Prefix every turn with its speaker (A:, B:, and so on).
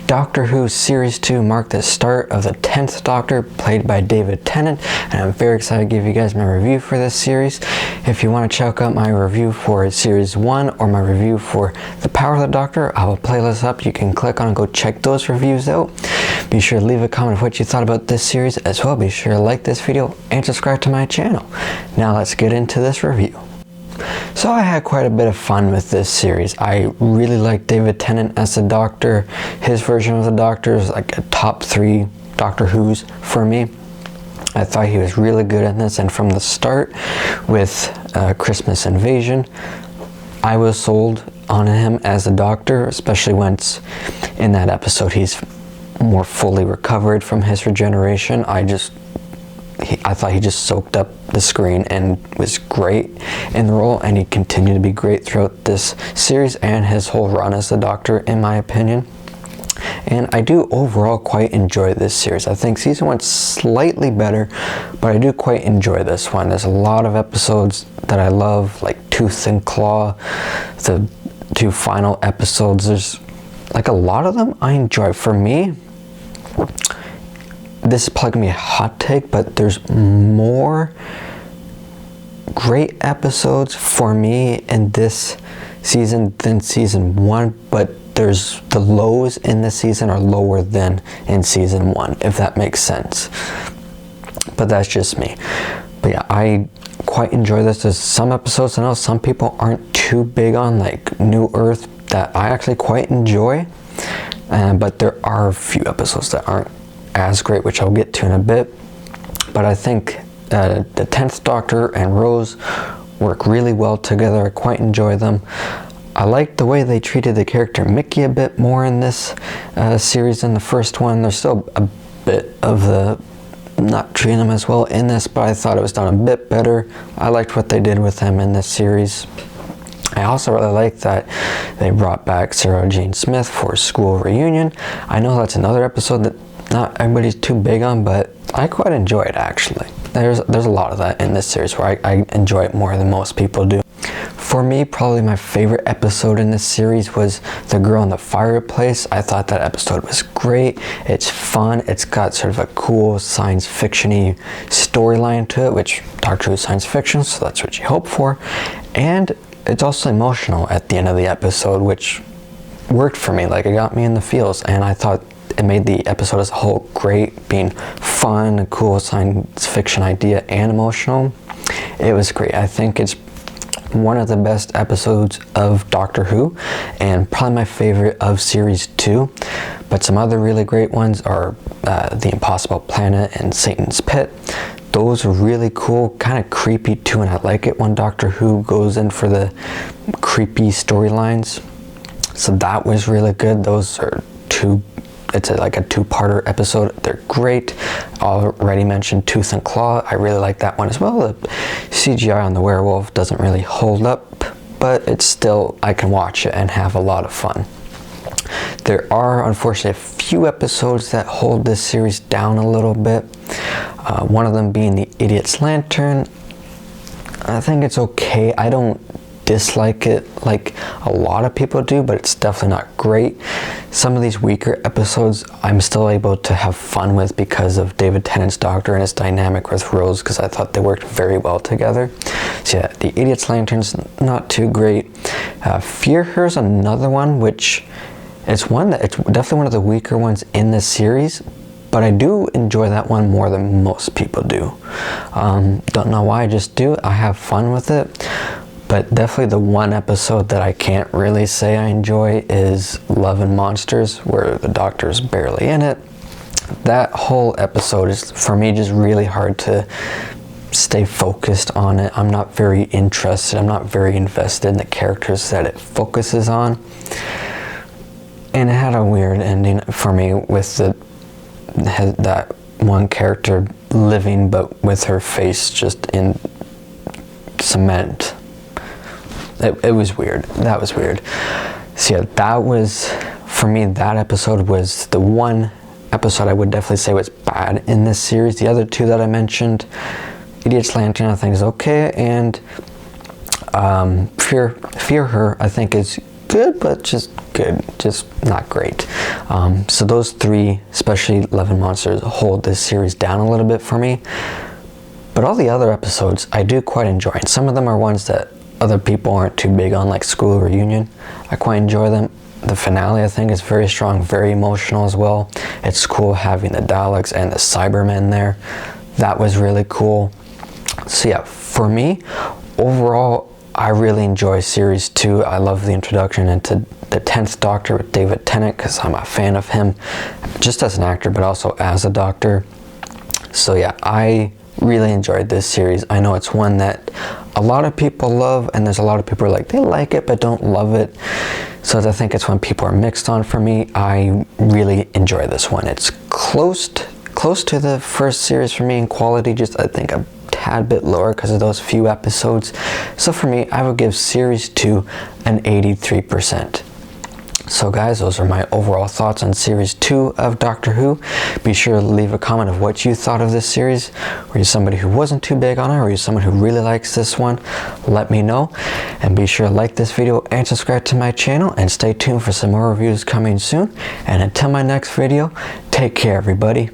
A: Doctor Who Series 2 marked the start of the 10th Doctor, played by David Tennant, and I'm very excited to give you guys my review for this series. If you want to check out my review for Series 1 or my review for The Power of the Doctor, I will playlist up. You can click on and go check those reviews out. Be sure to leave a comment of what you thought about this series as well. Be sure to like this video and subscribe to my channel. Now let's get into this review. So I had quite a bit of fun with this series. I really like David Tennant as the Doctor. His version of the Doctor is like a top 3 Doctor Who's for me. I thought he was really good in this, and from the start with Christmas Invasion, I was sold on him as the Doctor, especially once in that episode he's more fully recovered from his regeneration. I thought he just soaked up the screen and was great in the role, and he continued to be great throughout this series and his whole run as the Doctor, in my opinion. And I do overall quite enjoy this series. I think season 1's slightly better, but I do quite enjoy this one. There's a lot of episodes that I love, like Tooth and Claw, the 2 final episodes. There's like a lot of them I enjoy. For me, this is probably gonna be a hot take, but there's more great episodes for me in this season than season 1, but there's the lows in this season are lower than in season 1, if that makes sense. But that's just me. But yeah, I quite enjoy this. There's some episodes I know some people aren't too big on, like New Earth, that I actually quite enjoy, but there are a few episodes that aren't as great, which I'll get to in a bit. But I think the 10th Doctor and Rose work really well together. I quite enjoy them. I like the way they treated the character Mickey a bit more in this series than the first one. There's still a bit of the not treating him as well in this, but I thought it was done a bit better. I liked what they did with him in this series. I also really like that they brought back Sarah Jane Smith for school reunion. I know that's another episode that not everybody's too big on, but I quite enjoy it actually. There's a lot of that in this series where I enjoy it more than most people do. For me, probably my favorite episode in this series was The Girl in the Fireplace. I thought that episode was great. It's fun. It's got sort of a cool science fiction-y storyline to it, which Doctor Who is science fiction, so that's what you hope for. And it's also emotional at the end of the episode, which worked for me. Like, it got me in the feels, and I thought it made the episode as a whole great, being fun, a cool science fiction idea, and emotional. It was great. I think it's one of the best episodes of Doctor Who, and probably my favorite of Series 2. But some other really great ones are The Impossible Planet and Satan's Pit. Those are really cool, kind of creepy too, and I like it when Doctor Who goes in for the creepy storylines. So that was really good. Those are it's like a 2-parter episode. They're great. Already mentioned Tooth and Claw. I really like that one as well. The CGI on the werewolf doesn't really hold up, but it's still, I can watch it and have a lot of fun. There are unfortunately a few episodes that hold this series down a little bit. One of them being The Idiot's Lantern. I think it's okay. I don't dislike it like a lot of people do, but it's definitely not great. Some of these weaker episodes I'm still able to have fun with because of David Tennant's Doctor and his dynamic with Rose, because I thought they worked very well together. So yeah, The Idiot's Lantern's not too great. Fear Her's another one, which it's definitely one of the weaker ones in this series, but I do enjoy that one more than most people do. Don't know why, I just do. I have fun with it. But definitely the one episode that I can't really say I enjoy is Love and Monsters, where the Doctor's barely in it. That whole episode is, for me, just really hard to stay focused on it. I'm not very interested. I'm not very invested in the characters that it focuses on. And it had a weird ending for me with that one character living, but with her face just in cement. It was weird. That was weird. So yeah, that was, for me, that episode was the one episode I would definitely say was bad in this series. The other 2 that I mentioned, Idiot's Lantern, I think is okay, and Fear Her, I think is good, but just good, just not great. So those three, especially Love and Monsters, hold this series down a little bit for me. But all the other episodes I do quite enjoy, and some of them are ones that other people aren't too big on, like School Reunion. I quite enjoy them. The finale, I think, is very strong, very emotional as well. It's cool having the Daleks and the Cybermen there. That was really cool. So yeah, for me, overall, I really enjoy Series 2. I love the introduction into the 10th Doctor with David Tennant, because I'm a fan of him, just as an actor, but also as a Doctor. So yeah, I really enjoyed this series. I know it's one that a lot of people love, and there's a lot of people who are like, they like it but don't love it. So I think it's one people are mixed on. For me, I really enjoy this one. It's close to the first series for me in quality, just I think a tad bit lower because of those few episodes. So for me, I would give Series 2 an 83%. So guys, those are my overall thoughts on Series 2 of Doctor Who. Be sure to leave a comment of what you thought of this series. Were you somebody who wasn't too big on it, or are you someone who really likes this one? Let me know. And be sure to like this video and subscribe to my channel, and stay tuned for some more reviews coming soon. And until my next video, take care everybody.